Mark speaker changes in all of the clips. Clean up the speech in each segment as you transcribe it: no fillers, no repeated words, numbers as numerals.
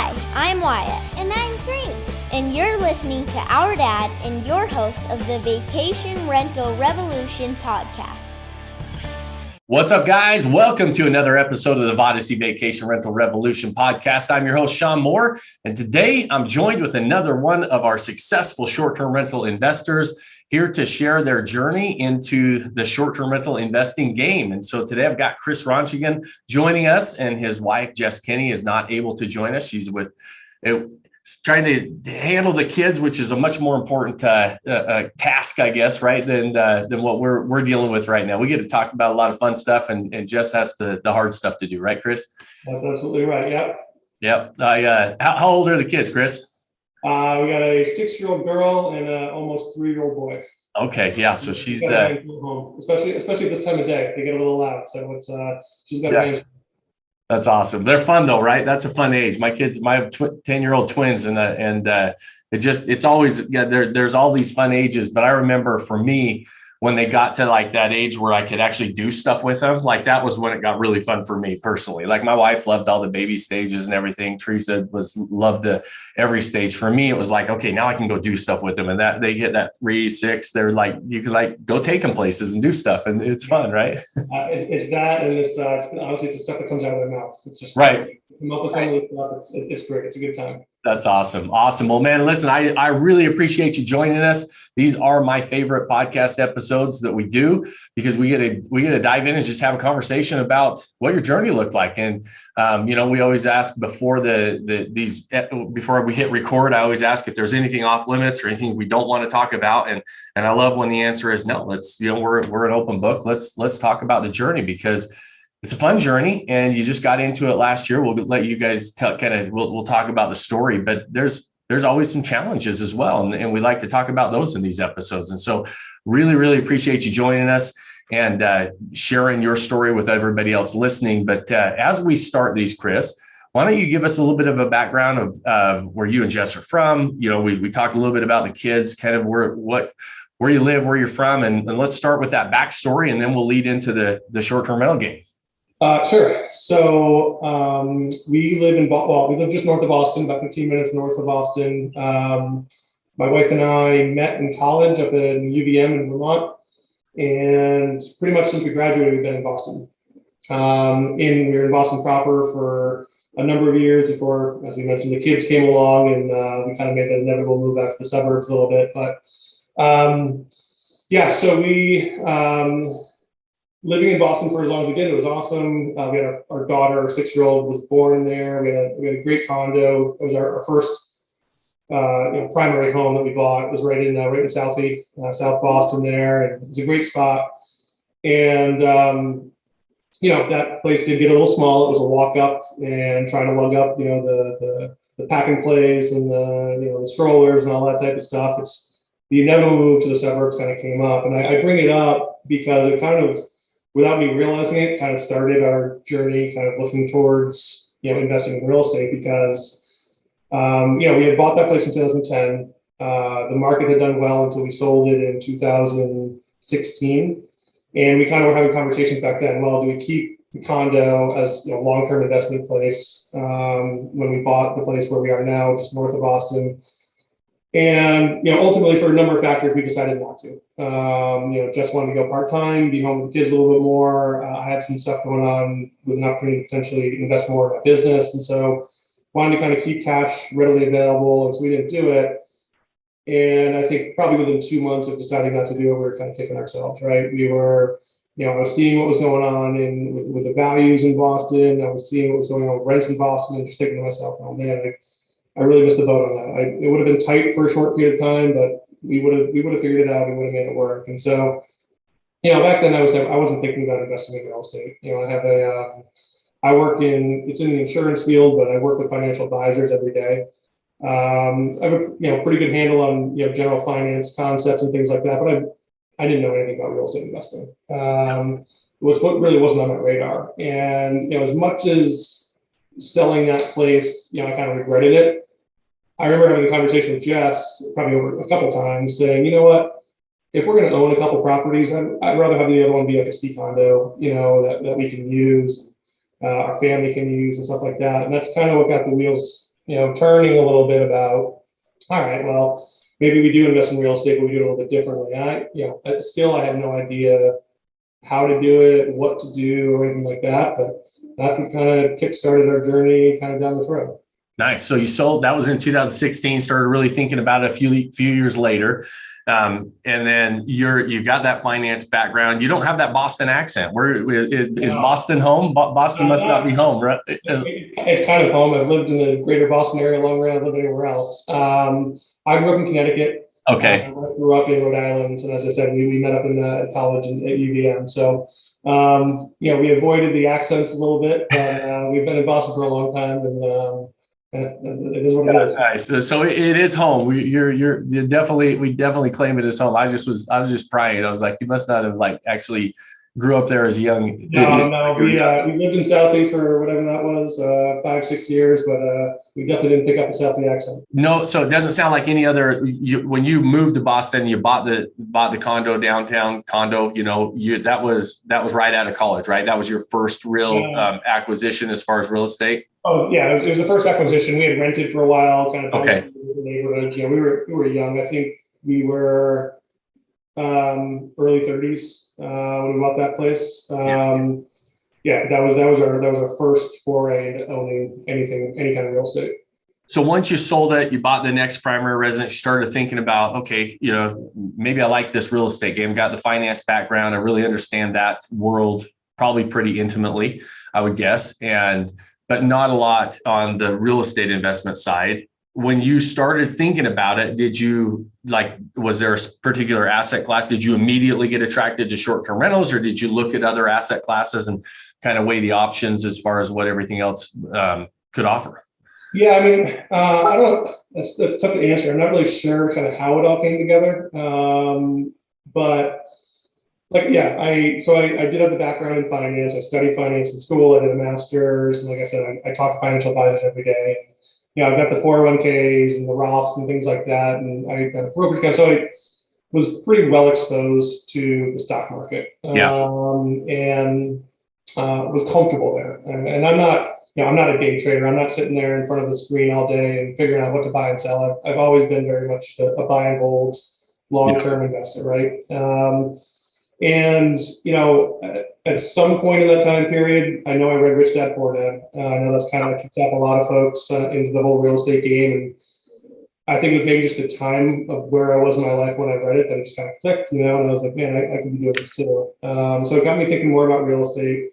Speaker 1: Hi, I'm Wyatt.
Speaker 2: And I'm Grace.
Speaker 1: And you're listening to our dad and your host of the Vacation Rental Revolution podcast.
Speaker 3: What's up, guys? Welcome to another episode of the Vodacy Vacation Rental Revolution podcast. I'm your host, Sean Moore, and today I'm joined with another one of our successful short-term rental investors here to share their journey into the short-term rental investing game. And so today I've got Chris Ronshagen joining us, and his wife, Jess Kenney, is not able to join us. She's trying to handle the kids, which is a much more important task, I guess, right, than what we're dealing with right now. We get to talk about a lot of fun stuff, and Jess has the hard stuff to do, right, Chris?
Speaker 4: That's absolutely right. Yep.
Speaker 3: How old are the kids, Chris?
Speaker 4: We got a 6-year-old girl and an almost 3-year-old boy.
Speaker 3: Okay, yeah. So she's
Speaker 4: home, especially at this time of day. They get a little loud, so she's got to.
Speaker 3: That's awesome. They're fun though, right? That's a fun age. My kids, my 10-year-old twins, and it's always, there's all these fun ages. But I remember for me, when they got to like that age where I could actually do stuff with them, like that was when it got really fun for me personally. Like my wife loved all the baby stages and everything. Teresa loved every stage. For me, it was like, okay, now I can go do stuff with them. And that they get that 3, 6, they're like, you can like go take them places and do stuff. And it's fun, right?
Speaker 4: It's that. And it's honestly, it's the stuff that comes out of their mouth. It's just
Speaker 3: right.
Speaker 4: Come up with some of the stuff. It's great. It's a good time.
Speaker 3: That's awesome. Awesome. Well, man, listen, I really appreciate you joining us. These are my favorite podcast episodes that we do because we get to dive in and just have a conversation about what your journey looked like. And, we always ask before before we hit record, I always ask if there's anything off limits or anything we don't want to talk about. And I love when the answer is no. We're an open book. Let's talk about the journey because it's a fun journey, and you just got into it last year. We'll let you guys we'll talk about the story, but there's always some challenges as well. And we like to talk about those in these episodes. And so really, really appreciate you joining us and sharing your story with everybody else listening. But as we start these, Chris, why don't you give us a little bit of a background of where you and Jess are from? We talked a little bit about the kids, kind of where you live, where you're from. And let's start with that backstory, and then we'll lead into the short-term rental game.
Speaker 4: Sure. So we live just north of Austin, about 15 minutes north of Austin. My wife and I met in college up in UVM in Vermont, and pretty much since we graduated, we've been in Boston. We were in Boston proper for a number of years before, as we mentioned, the kids came along, and we kind of made the inevitable move out to the suburbs a little bit. But so we. Living in Boston for as long as we did, it was awesome. We had our daughter, our 6-year-old, was born there. We had a great condo. It was our first primary home that we bought. It was right in Southie, South Boston there, and it was a great spot. And that place did get a little small. It was a walk up, and trying to lug up the pack and plays and the strollers and all that type of stuff. It's the inevitable move to the suburbs kind of came up, and I bring it up because it kind of, without me realizing it, kind of started our journey kind of looking towards, investing in real estate because, we had bought that place in 2010. The market had done well until we sold it in 2016. And we kind of were having conversations back then. Well, do we keep the condo as a long-term investment place when we bought the place where we are now, just north of Austin? And, ultimately for a number of factors, we decided not to. Just wanted to go part-time, be home with the kids a little bit more. I had some stuff going on with an opportunity to potentially invest more in my business. And so wanted to kind of keep cash readily available. And so we didn't do it. And I think probably within 2 months of deciding not to do it, we were kind of kicking ourselves, right? We were, I was seeing what was going on with the values in Boston. I was seeing what was going on with rents in Boston, and just thinking to myself, oh man, I really missed the boat on that. It would have been tight for a short period of time, but we would have figured it out. We would have made it work. And so, back then I wasn't thinking about investing in real estate. It's in the insurance field, but I work with financial advisors every day. I have a pretty good handle on general finance concepts and things like that, but I didn't know anything about real estate investing. What really wasn't on my radar. And as much as selling that place, I kind of regretted it. I remember having a conversation with Jess probably over a couple times saying, you know what, if we're going to own a couple properties, I'd rather have the other one be like a ski condo, that we can use, our family can use and stuff like that. And that's kind of what got the wheels turning a little bit about, all right, well, maybe we do invest in real estate, but we do it a little bit differently. And I had no idea how to do it, what to do, or anything like that. But that kind of kickstarted our journey kind of down this road.
Speaker 3: Nice. So you sold, that was in 2016, started really thinking about it a few years later. And then you've got that finance background. You don't have that Boston accent. Is Boston home? Boston must not be home, right?
Speaker 4: It's kind of home. I've lived in the greater Boston area longer than I've lived anywhere else. I grew up in Connecticut.
Speaker 3: Okay.
Speaker 4: I grew up in Rhode Island. And as I said, we met up in college at UVM. So, we avoided the accents a little bit, but we've been in Boston for a long time. And it is what it is.
Speaker 3: Nice. So it is home. We definitely claim it as home. I was just prying. I was like, you must not have actually grew up there as a young.
Speaker 4: No. We lived in Southie for whatever that was, 5-6 years, but we definitely didn't pick up the Southie accent.
Speaker 3: No, so it doesn't sound like any other. When you moved to Boston, you bought the condo, downtown condo. That was right out of college, right? That was your first real acquisition as far as real estate.
Speaker 4: Oh yeah, it was the first acquisition. We had rented for a while, kind of
Speaker 3: okay.
Speaker 4: Neighborhoods. We were young. I think we were early 30s when we bought that place. That was our first foray into owning any kind of real estate.
Speaker 3: So once you sold it, you bought the next primary residence, you started thinking about, okay, maybe I like this real estate game, got the finance background. I really understand that world probably pretty intimately, I would guess. But not a lot on the real estate investment side. When you started thinking about it, was there a particular asset class? Did you immediately get attracted to short-term rentals, or did you look at other asset classes and kind of weigh the options as far as what everything else could offer?
Speaker 4: Yeah, I mean, that's tough to answer. I'm not really sure kind of how it all came together. But I did have the background in finance. I studied finance in school. I did a master's. And like I said, I talk to financial advisors every day. I've got the 401ks and the Roths and things like that. And I got a brokerage account. So I was pretty well exposed to the stock market. And was comfortable there. And I'm not a day trader. I'm not sitting there in front of the screen all day and figuring out what to buy and sell. I've always been very much a buy and hold, long-term investor, right? At some point in that time period, I know I read Rich Dad Poor Dad. I know that's kind of kicked up a lot of folks into the whole real estate game. And I think it was maybe just the time of where I was in my life when I read it that it just kind of clicked, and I was like, man, I could be doing this too. So it got me thinking more about real estate.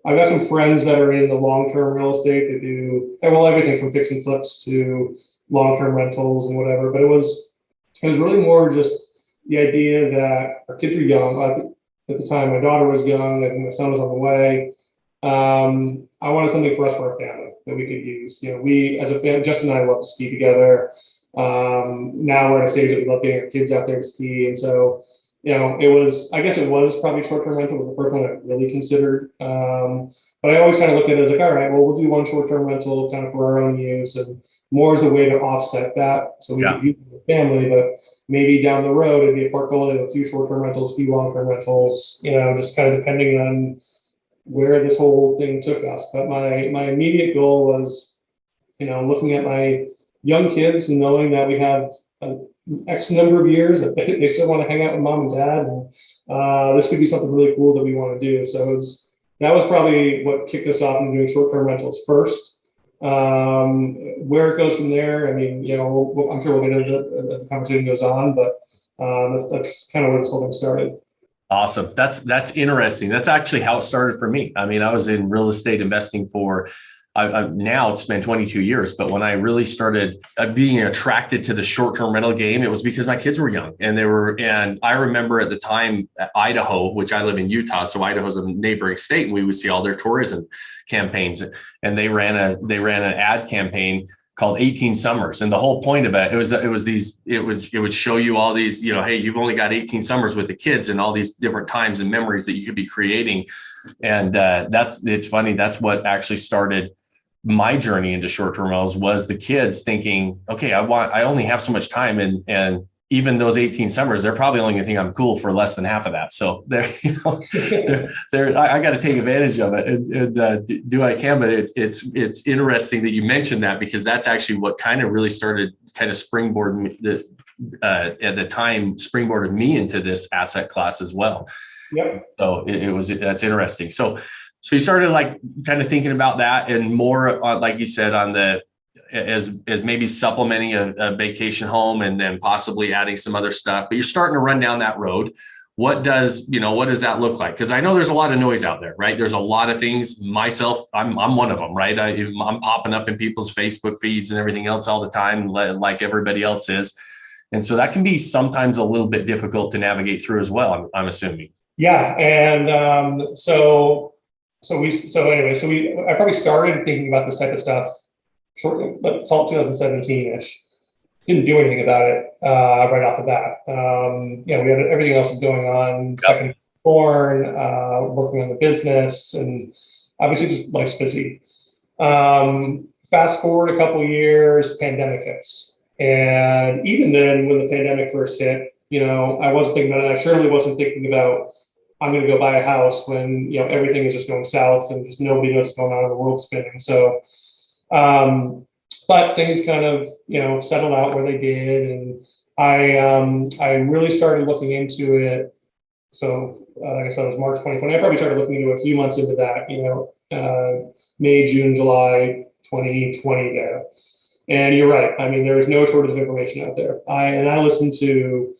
Speaker 4: I've got some friends that are in the long-term real estate that do, everything from fix and flips to long-term rentals and whatever. But it was really more just the idea that our kids were young. At the time, my daughter was young and my son was on the way. I wanted something for us, for our family, that we could use. We, as a family, Jess and I love to ski together. Now we're at a stage that we love getting our kids out there to ski. And so, it was probably short-term rental was the first one I really considered. But I always kind of looked at it as all right, well, we'll do one short-term rental kind of for our own use and more as a way to offset that. So we could use it with the family, but maybe down the road, it'd be a portfolio of a few short-term rentals, a few long-term rentals, just kind of depending on where this whole thing took us. But my immediate goal was, looking at my young kids and knowing that we have an X number of years that they still want to hang out with mom and dad. And this could be something really cool that we want to do. So that was probably what kicked us off into doing short-term rentals first. Where it goes from there, I mean, I'm sure we'll get into it as the conversation goes on, but that's kind of where this whole thing started.
Speaker 3: Awesome. That's interesting. That's actually how it started for me. I mean, I was in real estate investing for now it's been 22 years, but when I really started being attracted to the short-term rental game, it was because my kids were young and I remember at the time Idaho, which I live in Utah. So Idaho's a neighboring state, and we would see all their tourism campaigns, and they ran an ad campaign called 18 Summers. And the whole point of it would show you all these, hey, you've only got 18 summers with the kids and all these different times and memories that you could be creating. And it's funny. That's what actually started my journey into short-term rentals, was the kids thinking, okay, I only have so much time. And even those 18 summers, they're probably only going to think I'm cool for less than half of that. So I got to take advantage of it and do I can. But it's interesting that you mentioned that, because that's actually what kind of really started kind of springboarded at the time springboarded me into this asset class as well.
Speaker 4: Yep.
Speaker 3: So that's interesting. So you started like kind of thinking about that, and more on, like you said, on the as maybe supplementing a vacation home and then possibly adding some other stuff, but you're starting to run down that road. What does that look like? Because I know there's a lot of noise out there, right? There's a lot of things. Myself, I'm one of them, right? I'm popping up in people's Facebook feeds and everything else all the time, like everybody else is. And so that can be sometimes a little bit difficult to navigate through as well, I'm assuming.
Speaker 4: Yeah. And I probably started thinking about this type of stuff shortly, but fall 2017-ish. Didn't do anything about it right off the bat. We had everything else was going on, second born, working on the business, and obviously just life's busy. Fast forward a couple of years, pandemic hits. And even then, when the pandemic first hit, I wasn't thinking about it. I surely wasn't thinking about, I'm going to go buy a house when, everything is just going south and just nobody knows what's going on in the world spinning. So, but things kind of, settled out where they did. And I really started looking into it. So, like I said, it was March 2020. I probably started looking into it a few months into that, May, June, July 2020 there. And you're right. I mean, there is no shortage of information out there. I listened to,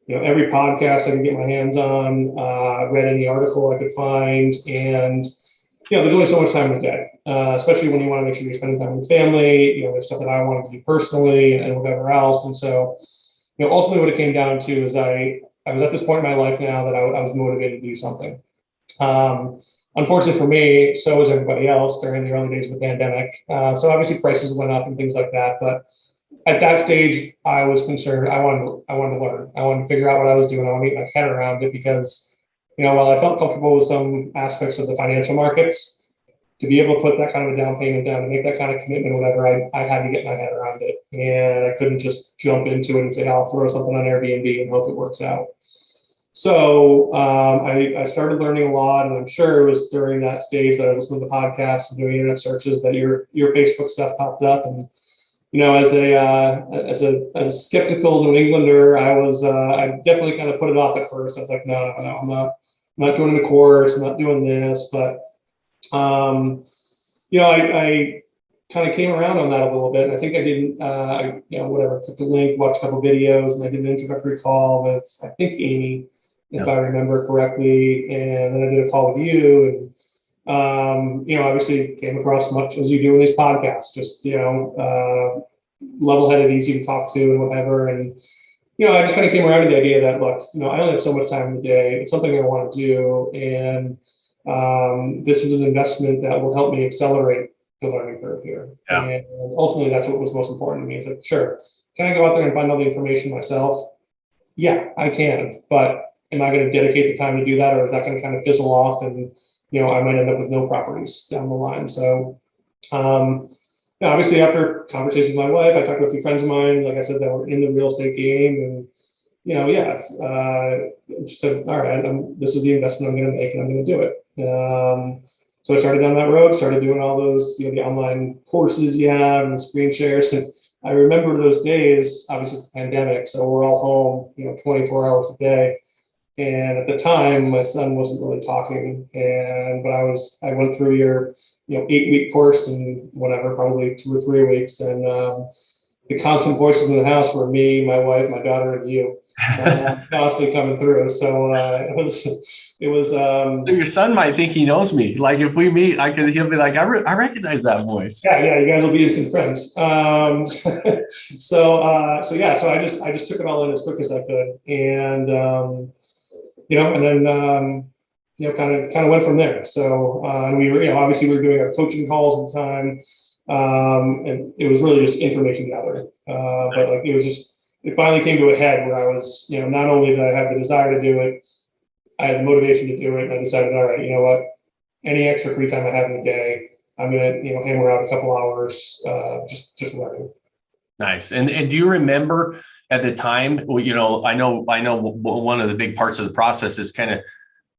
Speaker 4: every podcast I could get my hands on, read any article I could find, and there's only so much time in the day, especially when you want to make sure you're spending time with family. There's stuff that I wanted to do personally and whatever else. And so, ultimately, what it came down to is I was at this point in my life now that I was motivated to do something. Unfortunately for me, so was everybody else during the early days of the pandemic. So obviously prices went up and things like that. But at that stage, I was concerned. I wanted to learn. I wanted to figure out what I was doing. I wanted to get my head around it because, while I felt comfortable with some aspects of the financial markets, to be able to put that kind of a down payment down, to make that kind of commitment, whatever, I had to get my head around it. And I couldn't just jump into it and say, I'll throw something on Airbnb and hope it works out. So I started learning a lot, and I'm sure it was during that stage that I was listening to podcasts and doing internet searches that your Facebook stuff popped up. And as a skeptical New Englander, I definitely kind of put it off at first. I was like, no, I'm not doing the course, I'm not doing this. But I kind of came around on that a little bit, and I think I did took the link, watched a couple videos, and I did an introductory call with, I think, Amy, if I remember correctly, and then I did a call with you, and obviously came across much as you do in these podcasts, just level-headed, easy to talk to, and whatever. And I just kind of came around to the idea that, look, I only have so much time in the day. It's something I want to do, and this is an investment that will help me accelerate the learning curve here. Yeah. And ultimately, that's what was most important to me. It's like, sure, can I go out there and find all the information myself? Yeah, I can, but am I going to dedicate the time to do that, or is that going to kind of fizzle off and, I might end up with no properties down the line? So, obviously after conversations with my wife, I talked to a few friends of mine, like I said, that were in the real estate game, and, just said, all right, this is the investment I'm going to make, and I'm going to do it. So I started down that road, started doing all those, the online courses you have and screen shares. And I remember those days, obviously the pandemic, so we're all home, 24 hours a day. And at the time, my son wasn't really talking, but I went through your, 8-week course and whatever, probably 2 or 3 weeks. And the constant voices in the house were me, my wife, my daughter, and you, constantly coming through. So it was. So
Speaker 3: your son might think he knows me. Like if we meet, he'll be like, I recognize that voice.
Speaker 4: Yeah, you guys will be instant friends. So I just took it all in as quick as I could, and and then kind of went from there. So and we were, obviously we were doing our coaching calls at the time, and it was really just information gathering. But like it finally came to a head where I was, not only did I have the desire to do it, I had the motivation to do it, and I decided, all right, you know what, any extra free time I have in the day, I'm gonna, hammer out a couple hours, just learning.
Speaker 3: Nice. And do you remember at the time, you know, I know one of the big parts of the process is kind of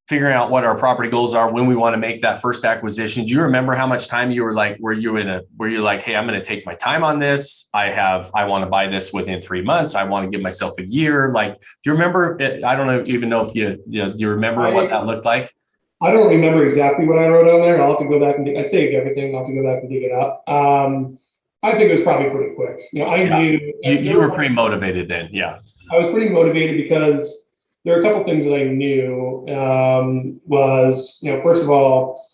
Speaker 3: figuring out what our property goals are when we want to make that first acquisition. Do you remember how much time you were like, were you like, hey, I'm going to take my time on this. I want to buy this within 3 months. I want to give myself a year. Like, do you remember it? I don't know, even know if you remember what that looked like?
Speaker 4: I don't remember exactly what I wrote on there. I'll have to go back and I saved everything. I'll have to go back and dig it up. I think it was probably pretty quick. You know, I knew
Speaker 3: you were pretty motivated then. Yeah.
Speaker 4: I was pretty motivated because there are a couple things that I knew was, you know, first of all,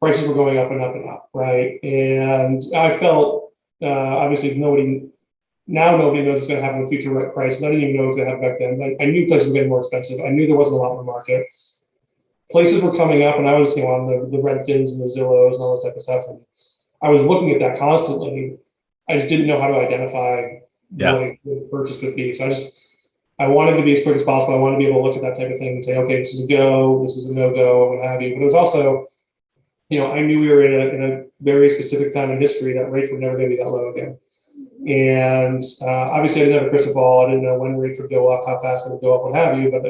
Speaker 4: prices were going up and up and up, right? And I felt, obviously nobody knows what's going to happen with future rent prices. I didn't even know what was going to happen back then. But I knew places were getting more expensive. I knew there wasn't a lot in the market. Places were coming up, and I was, you know, on the Redfins and the Zillows and all that type of stuff. And I was looking at that constantly. I just didn't know how to identify what a good purchase would be. So I wanted to be as quick as possible. I wanted to be able to look at that type of thing and say, okay, this is a go, this is a no-go, what have you. But it was also, you know, I knew we were in a very specific time in history that rates were never going to be that low again. And obviously, I didn't have a crystal ball. I didn't know when rates would go up, how fast they would go up, what have you. But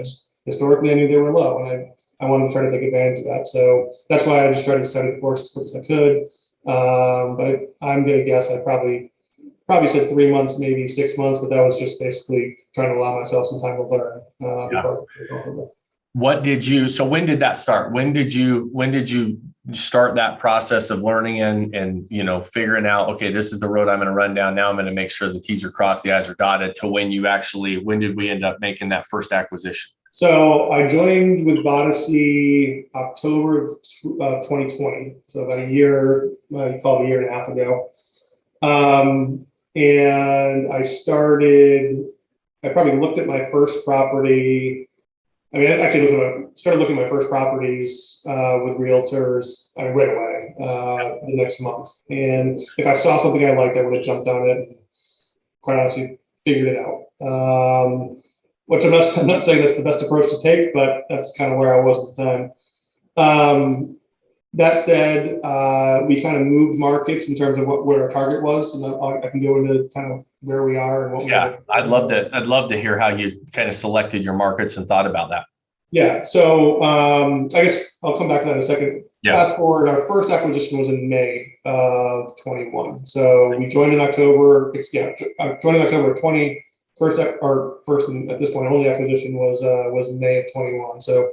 Speaker 4: historically, I knew they were low, and I wanted to try to take advantage of that. So that's why I just tried to study the course as quick as I could. But I'm going to guess I probably said 3 months, maybe 6 months, but that was just basically trying to allow myself some time to learn.
Speaker 3: So when did that start? When did you start that process of learning and you know, figuring out, okay, this is the road I'm going to run down. Now I'm going to make sure the T's are crossed, the I's are dotted, to when did we end up making that first acquisition?
Speaker 4: So I joined with Bodyssey October of 2020. So about a year, you call it a year and a half ago. And I probably looked at my first property. I mean, I actually started looking at my first properties with realtors right away the next month. And if I saw something I liked, I would have jumped on it and quite honestly figured it out. Which I'm not saying that's the best approach to take, but that's kind of where I was at the time. That said, we kind of moved markets in terms of where our target was, and I can go into kind of where we are and what.
Speaker 3: Yeah, I'd love to hear how you kind of selected your markets and thought about that.
Speaker 4: Yeah, so I guess I'll come back to that in a second. Yeah. Fast forward, our first acquisition was in May of 21. So we joined in October. Joined in October of 20. First and at this point only acquisition was in May of 21. So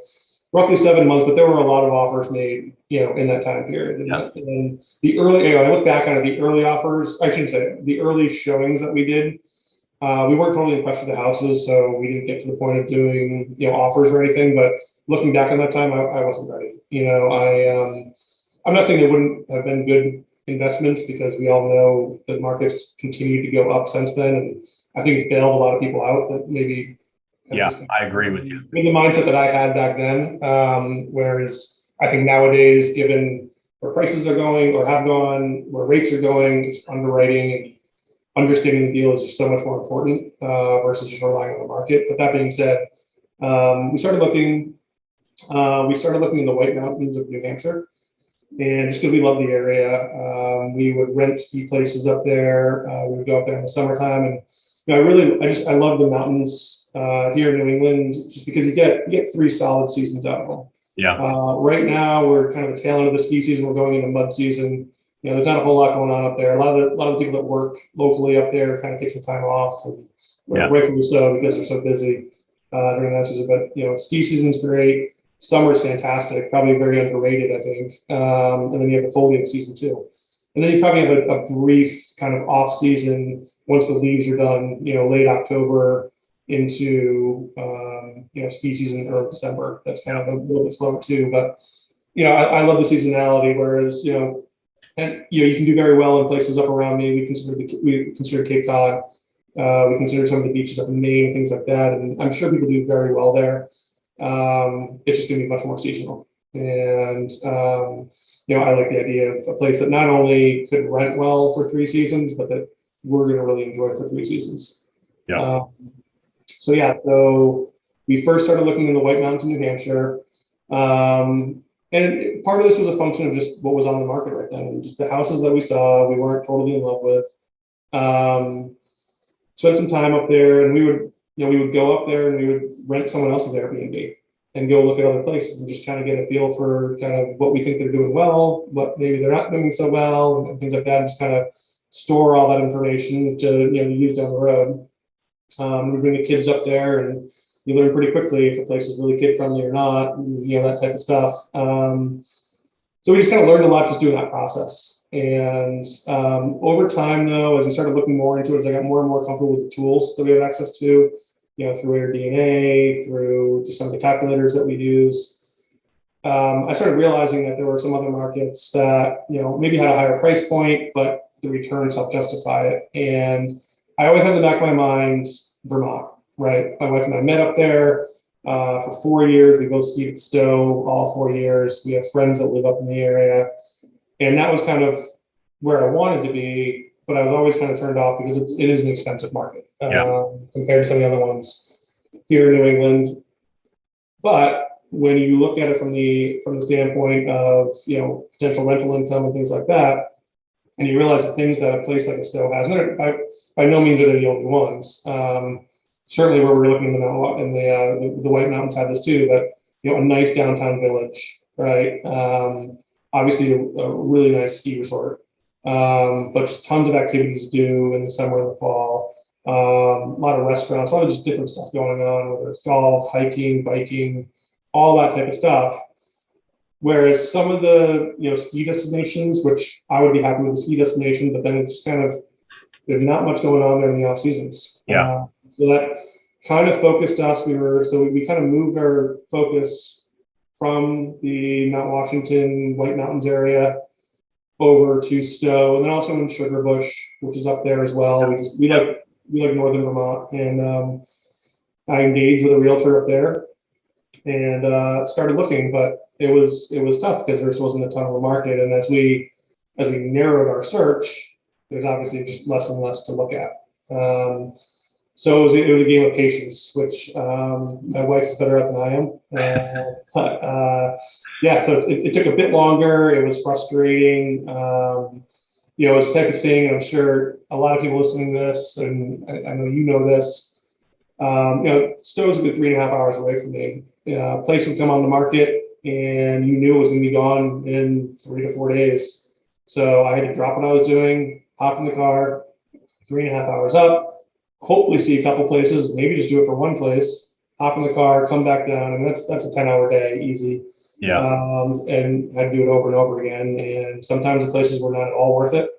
Speaker 4: roughly 7 months, but there were a lot of offers made, you know, in that time period. And the early, you know, I look back on the early offers, I shouldn't say the early showings that we did. We weren't totally impressed with the houses, so we didn't get to the point of doing, you know, offers or anything. But looking back on that time, I wasn't ready. You know, I'm not saying there wouldn't have been good investments, because we all know the markets continued to go up since then, and I think it's bailed a lot of people out that maybe.
Speaker 3: Yeah, I agree with you.
Speaker 4: In the mindset that I had back then, whereas I think nowadays, given where prices are going or have gone, where rates are going, just underwriting and understanding the deal is just so much more important versus just relying on the market. But that being said, we started looking in the White Mountains of New Hampshire, and just because we love the area, we would rent ski places up there. We would go up there in the summertime, and you know, I love the mountains here in New England, just because you get 3 solid seasons out of them.
Speaker 3: Yeah.
Speaker 4: Right now we're kind of the tail end of the ski season. We're going into mud season. You know, there's not a whole lot going on up there. A lot of the people that work locally up there kind of take some time off, and rightfully so, because they're so busy during that season. But you know, ski season's great. Summer's fantastic. Probably very underrated, I think. And then you have the foliage season too. And then you probably have a brief kind of off season once the leaves are done. You know, late October into you know, ski season early December. That's kind of a little bit slower too. But you know, I love the seasonality. Whereas you know, and you know, you can do very well in places up around me. We consider Cape Cod. We consider some of the beaches up in Maine, things like that. And I'm sure people do very well there. It's just going to be much more seasonal. And you know, I like the idea of a place that not only could rent well for 3 seasons, but that we're going to really enjoy for 3 seasons.
Speaker 3: Yeah.
Speaker 4: So we first started looking in the White Mountains in New Hampshire. And part of this was a function of just what was on the market right then. Just the houses that we saw, we weren't totally in love with. spent some time up there, and we would go up there and we would rent someone else's Airbnb and go look at other places and just kind of get a feel for kind of what we think they're doing well, what maybe they're not doing so well, and things like that, and just kind of store all that information to use down the road. We bring the kids up there, and you learn pretty quickly if a place is really kid friendly or not, that type of stuff. So we just kind of learned a lot just doing that process. And over time, though, as we started looking more into it, as I got more and more comfortable with the tools that we have access to, through AirDNA, through just some of the calculators that we use, I started realizing that there were some other markets that, maybe had a higher price point, but the returns helped justify it. And I always had in the back of my mind, Vermont, right? My wife and I met up there for 4 years. We both skied at Stowe all 4 years. We have friends that live up in the area. And that was kind of where I wanted to be, but I was always kind of turned off because it is an expensive market compared to some of the other ones here in New England. But when you look at it from the standpoint of potential rental income and things like that, and you realize the things that a place like a Stowe has, and by no means are they the only ones. Certainly, where we're looking in the White Mountains have this too, but a nice downtown village, right? Obviously, a really nice ski resort, but just tons of activities to do in the summer and the fall. A lot of restaurants, a lot of just different stuff going on, whether it's golf, hiking, biking, all that type of stuff. Whereas some of the ski destinations, which I would be happy with the ski destination, but then it's just kind of there's not much going on there in the off seasons. So that kind of focused us. We kind of moved our focus from the Mount Washington, White Mountains area over to Stowe, and then also in Sugarbush, which is up there as well. We like northern Vermont, and I engaged with a realtor up there and started looking, but it was tough because there just wasn't a ton of the market. And as we narrowed our search, there's obviously just less and less to look at. So it was a game of patience, which my wife is better at than I am. So it took a bit longer. It was frustrating. It's the type of thing, I'm sure a lot of people listening to this, and I know you know this, Stowe's a good 3.5 hours away from me. Place would come on the market, and you knew it was going to be gone in 3 to 4 days. So I had to drop what I was doing, hop in the car, 3.5 hours up, hopefully see a couple places, maybe just do it for one place, hop in the car, come back down, and that's a 10-hour day, easy. And I'd do it over and over again. And sometimes the places were not at all worth it.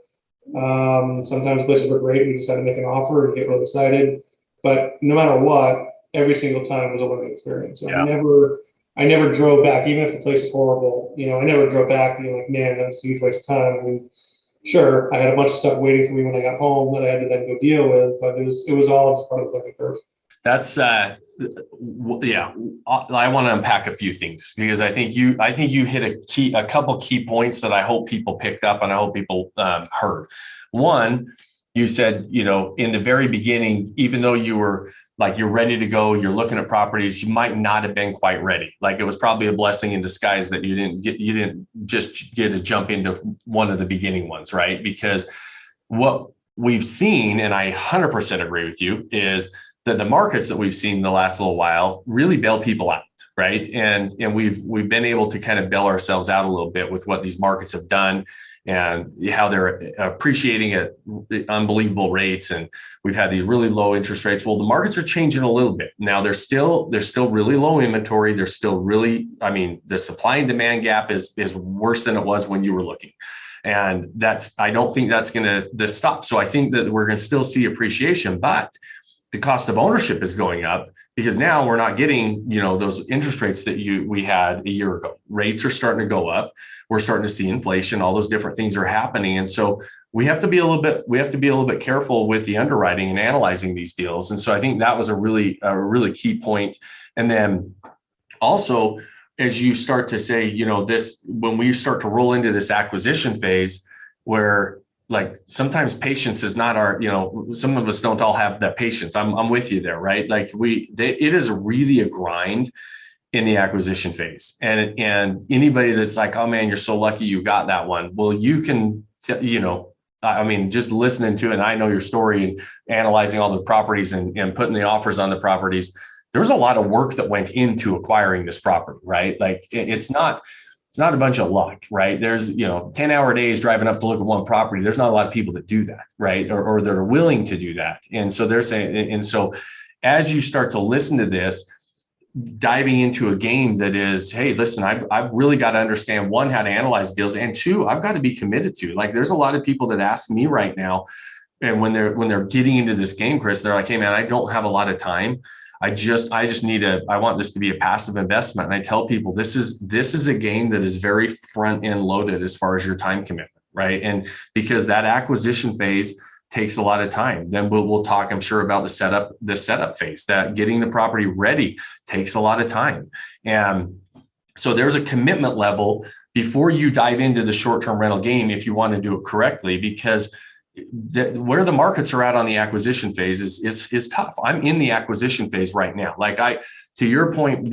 Speaker 4: Sometimes the places were great. We just had to make an offer and get really excited. But no matter what, every single time was a learning experience. So I never drove back, even if the place is horrible. I never drove back being like, man, that's a huge waste of time. I mean, sure, I had a bunch of stuff waiting for me when I got home that I had to then go deal with, but it was all just part of the learning curve.
Speaker 3: That's I want to unpack a few things because I think you hit a couple key points that I hope people picked up and I hope people heard. One, you said, in the very beginning, even though you were like, you're ready to go, you're looking at properties, you might not have been quite ready. Like it was probably a blessing in disguise that you didn't just get to jump into one of the beginning ones, right? Because what we've seen, and I 100% agree with you, is that the markets that we've seen the last little while really bail people out, right? And we've been able to kind of bail ourselves out a little bit with what these markets have done and how they're appreciating at unbelievable rates. And we've had these really low interest rates. Well, the markets are changing a little bit. Now there's still really low inventory. There's still really, the supply and demand gap is worse than it was when you were looking. And I don't think that's going to stop. So I think that we're going to still see appreciation, but the cost of ownership is going up because now we're not getting, those interest rates that we had a year ago. Rates are starting to go up. We're starting to see inflation. All those different things are happening. And so we have to be a little bit careful with the underwriting and analyzing these deals. And so I think that was a really key point. And then also, as you start to say, when we start to roll into this acquisition phase where like sometimes patience is not our, some of us don't all have that patience. I'm with you there, right? Like it is really a grind in the acquisition phase. And anybody that's like, oh man, you're so lucky you got that one. Well, you can, I mean, just listening to it, and I know your story and analyzing all the properties and putting the offers on the properties, there was a lot of work that went into acquiring this property, right? Like it's not a bunch of luck, right? There's, 10-hour days driving up to look at one property. There's not a lot of people that do that, right? Or that are willing to do that. And so they're saying, and so as you start to listen to this, diving into a game that is, hey, listen, I've really got to understand, one, how to analyze deals, and two, I've got to be committed to. Like, there's a lot of people that ask me right now, and when they're getting into this game, Chris, they're like, hey man, I don't have a lot of time. I want this to be a passive investment. And I tell people this is a game that is very front end loaded as far as your time commitment, right? And because that acquisition phase takes a lot of time. Then we'll talk, I'm sure, about the setup phase. That getting the property ready takes a lot of time. And so there's a commitment level before you dive into the short-term rental game if you want to do it correctly, because where the markets are at on the acquisition phase is tough. I'm in the acquisition phase right now. Like to your point,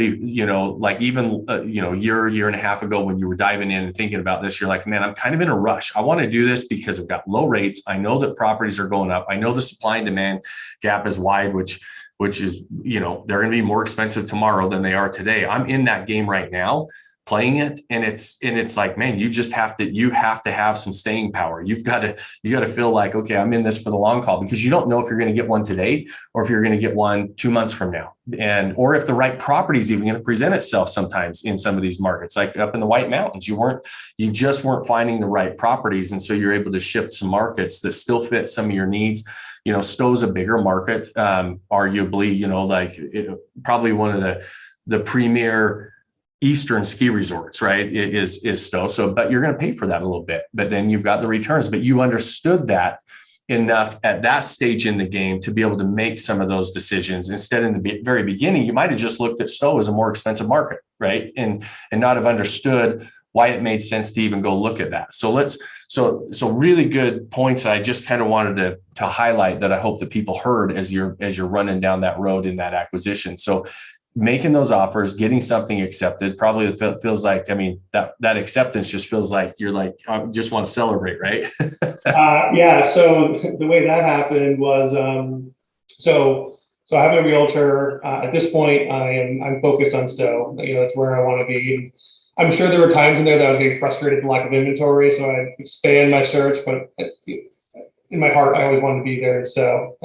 Speaker 3: like even year and a half ago when you were diving in and thinking about this, you're like, man, I'm kind of in a rush. I want to do this because I've got low rates. I know that properties are going up. I know the supply and demand gap is wide, which is, they're going to be more expensive tomorrow than they are today. I'm in that game right now, playing it, and it's like, man, you have to have some staying power. You got to feel like, okay, I'm in this for the long haul, because you don't know if you're going to get one today or if you're going to get one 2 months from now, or if the right property is even going to present itself. Sometimes in some of these markets, like up in the White Mountains, you just weren't finding the right properties, and so you're able to shift some markets that still fit some of your needs. Stowe's a bigger market, arguably, probably one of the premier Eastern ski resorts, right? It is Stowe. So, but you're going to pay for that a little bit, but then you've got the returns. But you understood that enough at that stage in the game to be able to make some of those decisions. Instead, in the very beginning, you might have just looked at Stowe as a more expensive market, right? And not have understood why it made sense to even go look at that. So so really good points that I just kind of wanted to highlight, that I hope that people heard as you're running down that road in that acquisition. So making those offers, getting something accepted, probably feels like, I mean, that acceptance just feels like you're like, I just want to celebrate, right?
Speaker 4: Yeah. So the way that happened was, so I have a realtor. At this point, I'm focused on Stowe. That's where I want to be. I'm sure there were times in there that I was getting frustrated with the lack of inventory, so I expand my search. But in my heart, I always wanted to be there in Stowe.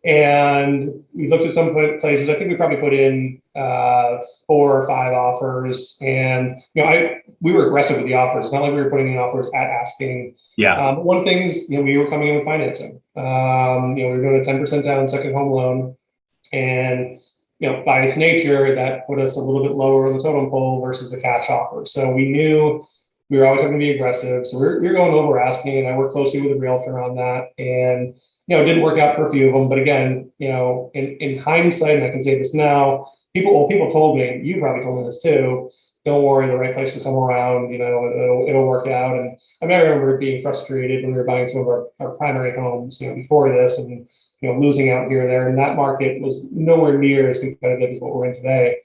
Speaker 4: And we looked at some places. I think we probably put in 4 or 5 offers, and we were aggressive with the offers. It's not like we were putting in offers at asking.
Speaker 3: Yeah.
Speaker 4: One thing is, we were coming in with financing. We were doing a 10% down second home loan, and by its nature, that put us a little bit lower on the totem pole versus the cash offer. So we knew we were always having to be aggressive. So we were going over asking, and I worked closely with the realtor on that. And it didn't work out for a few of them. But again, in hindsight, and I can say this now, people told me, you probably told me this too, don't worry, the right place will come around, it'll work out. And I remember being frustrated when we were buying some of our primary homes, before this, and losing out here or there. And that market was nowhere near as competitive as what we're in today.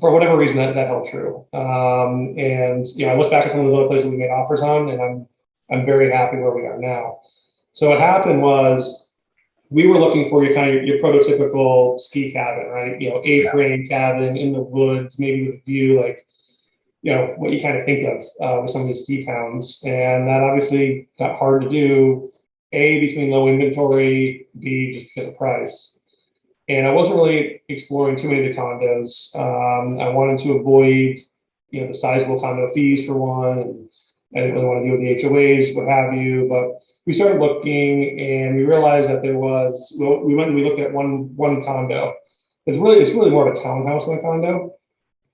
Speaker 4: For whatever reason, that held true. And I look back at some of those other places we made offers on, and I'm very happy where we are now. So what happened was, we were looking for your prototypical ski cabin, right? A-frame cabin in the woods, maybe with a view, like, what you kind of think of with some of these ski towns. And that obviously got hard to do, A, between low inventory, B, just because of price. And I wasn't really exploring too many of the condos. I wanted to avoid, the sizable condo fees for one, and I didn't really want to deal with the HOAs, what have you. But we started looking, and we realized that we went and we looked at one condo. It's really more of a townhouse than a condo.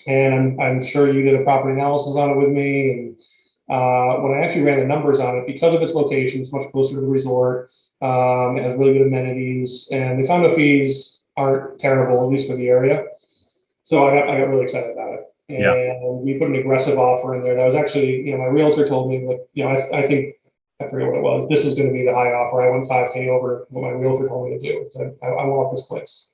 Speaker 4: And I'm sure you did a property analysis on it with me. And when I actually ran the numbers on it, because of its location, it's much closer to the resort. It has really good amenities, and the condo fees aren't terrible, at least for the area. So I got really excited about it. And we put an aggressive offer in there. That was actually, my realtor told me, I think, I forget what it was, this is going to be the high offer. I went $5K over what my realtor told me to do. So I want this place.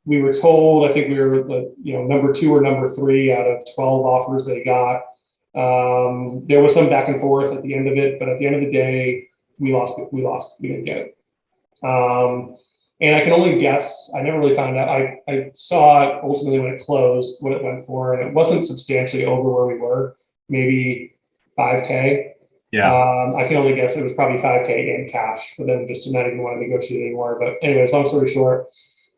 Speaker 4: We were told, I think we were number 2 or number 3 out of 12 offers they got. There was some back and forth at the end of it, but at the end of the day, we lost. We didn't get it. And I can only guess. I never really found out. I saw it ultimately when it closed, what it went for, and it wasn't substantially over where we were. Maybe 5K.
Speaker 3: Yeah.
Speaker 4: I can only guess it was probably 5K in cash for them just to not even want to negotiate anymore. But anyways, long story short,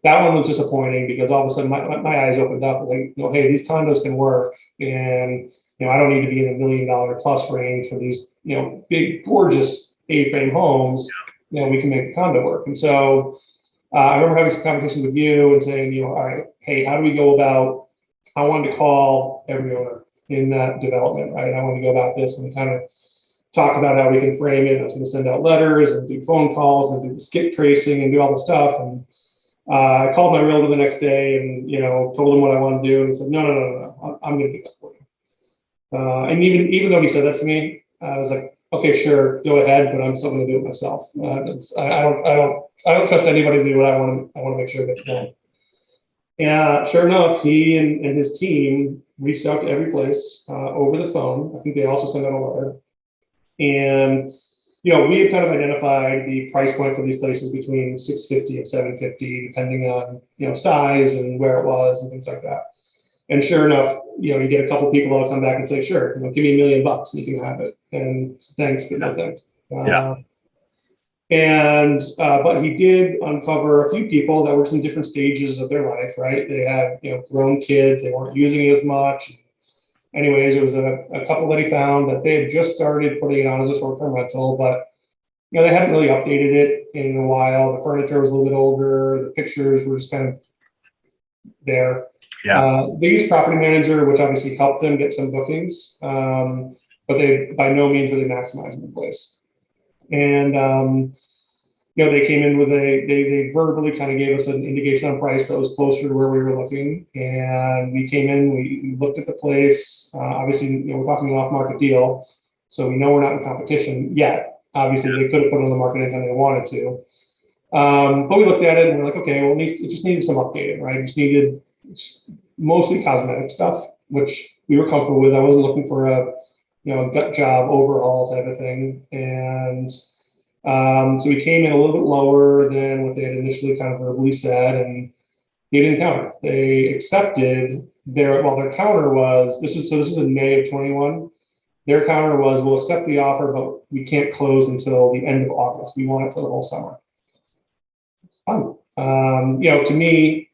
Speaker 4: that one was disappointing because all of a sudden my eyes opened up. Like, hey, these condos can work, and I don't need to be in the $1 million plus range for these, big, gorgeous A-frame homes. We can make the condo work. And so I remember having some conversations with you and saying, all right, hey, how do we go about? I wanted to call every owner in that development, right? I wanted to go about this and kind of talk about how we can frame it. I was going to send out letters and do phone calls and do the skip tracing and do all the stuff. And I called my realtor the next day and, told him what I wanted to do. And he said, no, I'm going to do that for you. And even though he said that to me, I was like, okay, sure, go ahead, but I'm still going to do it myself. I don't trust anybody to do what I want to make sure that's done. Yeah, sure enough, he and his team reached out to every place over the phone. I think they also sent out a letter. And we had kind of identified the price point for these places between $650 and $750, depending on size and where it was and things like that. And sure enough, you get a couple people that'll come back and say, sure, give me $1 million and you can have it. And thanks, but no thanks. But he did uncover a few people that were in different stages of their life, right? They had, grown kids, they weren't using it as much. Anyways, there was a couple that he found that they had just started putting it on as a short-term rental, but they hadn't really updated it in a while. The furniture was a little bit older, the pictures were just kind of there.
Speaker 3: Yeah.
Speaker 4: They used property manager, which obviously helped them get some bookings, but they by no means really maximized the place. And they came in with they verbally kind of gave us an indication on price that was closer to where we were looking. And we came in, we looked at the place. Obviously, we're talking an off-market deal, so we know we're not in competition yet. Obviously, they could have put it on the market anytime they wanted to. But we looked at it and we're like, okay, well, it just needed some updating, right? It just needed mostly cosmetic stuff, which we were comfortable with. I wasn't looking for a gut job overhaul type of thing. And so we came in a little bit lower than what they had initially kind of verbally said, and they didn't counter. They accepted their counter was this is in May of 21. Their counter was, we'll accept the offer, but we can't close until the end of August. We want it for the whole summer. Fun. To me,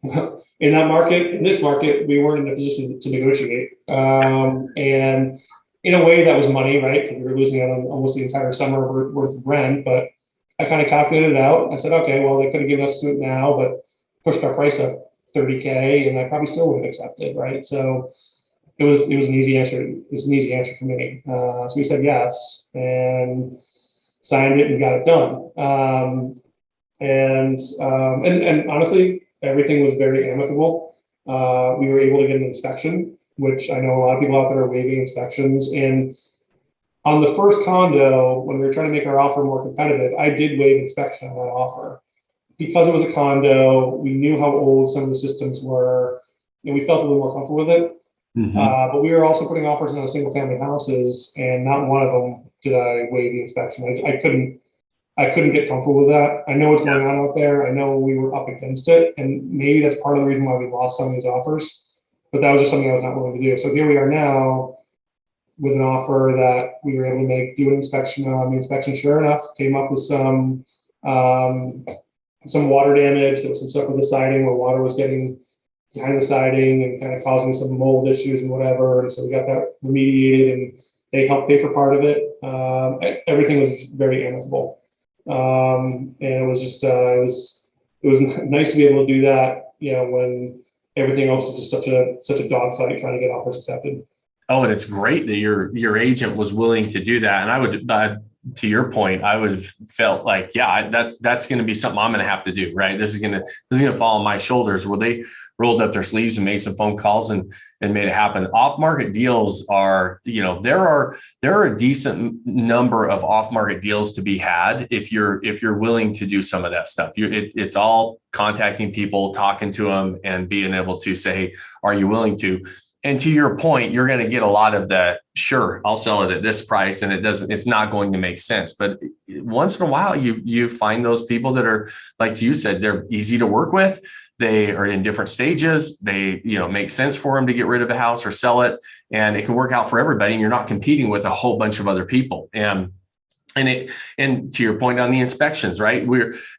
Speaker 4: in this market, we weren't in a position to negotiate. And in a way that was money, right? Because we were losing out on almost the entire summer worth of rent, but I kind of calculated it out. I said, okay, well, they could have given us to it now, but pushed our price up $30K, and I probably still would have accepted, right? So it was an easy answer. It was an easy answer for me. So we said yes and signed it and got it done. And honestly, everything was very amicable. We were able to get an inspection, which I know a lot of people out there are waiving inspections. And on the first condo, when we were trying to make our offer more competitive, I did waive inspection on that offer. Because it was a condo, we knew how old some of the systems were, and we felt a little more comfortable with it. Mm-hmm. But we were also putting offers on single family houses, and not one of them did I waive the inspection. I couldn't get comfortable with that. I know what's going on out there. I know we were up against it, and maybe that's part of the reason why we lost some of these offers. But that was just something I was not willing to do. So here we are now with an offer that we were able to do an inspection on. The inspection, sure enough, came up with some water damage. There was some stuff with the siding where water was getting behind the siding and kind of causing some mold issues and whatever. And so we got that remediated, and they helped pay for part of it. Everything was very amicable. And it was just, it was nice to be able to do that, when everything else was just such a dogfight trying to get offers accepted.
Speaker 3: Oh, and it's great that your agent was willing to do that. And I would, to your point, I would have felt like, that's going to be something I'm going to have to do, right? This is going to fall on my shoulders. Well, they rolled up their sleeves and made some phone calls and made it happen. Off-market deals are, there are a decent number of off-market deals to be had if you're willing to do some of that stuff. It's all contacting people, talking to them, and being able to say, hey, are you willing to? And to your point, you're going to get a lot of the, sure, I'll sell it at this price, and it's not going to make sense. But once in a while, you find those people that are, like you said, they're easy to work with. They are in different stages. They, make sense for them to get rid of the house or sell it, and it can work out for everybody. And you're not competing with a whole bunch of other people. And to your point on the inspections, right?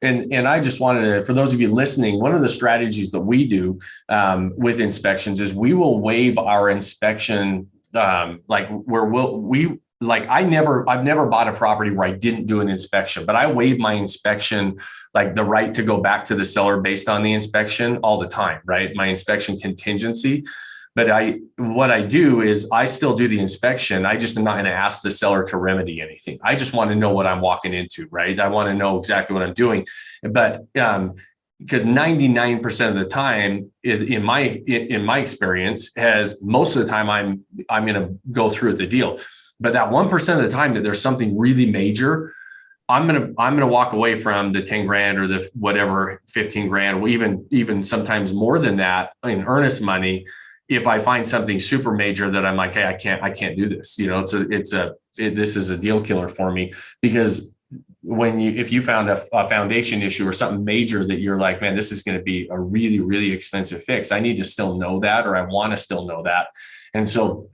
Speaker 3: And I just wanted to, for those of you listening, one of the strategies that we do with inspections is we will waive our inspection, I've never bought a property where I didn't do an inspection, but I waive my inspection, like the right to go back to the seller based on the inspection all the time, right? My inspection contingency. But what I do is I still do the inspection. I just am not going to ask the seller to remedy anything. I just want to know what I'm walking into, right? I want to know exactly what I'm doing. But because 99% of the time, in my experience, most of the time I'm going to go through with the deal. But that 1% of the time that there's something really major, I'm gonna walk away from the 10 grand or the whatever 15 grand, or even sometimes more than that in earnest money. If I find something super major that I'm like, hey, I can't do this. This is a deal killer for me, because if you found a foundation issue or something major that you're like, man, this is going to be a really, really expensive fix, I need to still know that, or I want to still know that. And so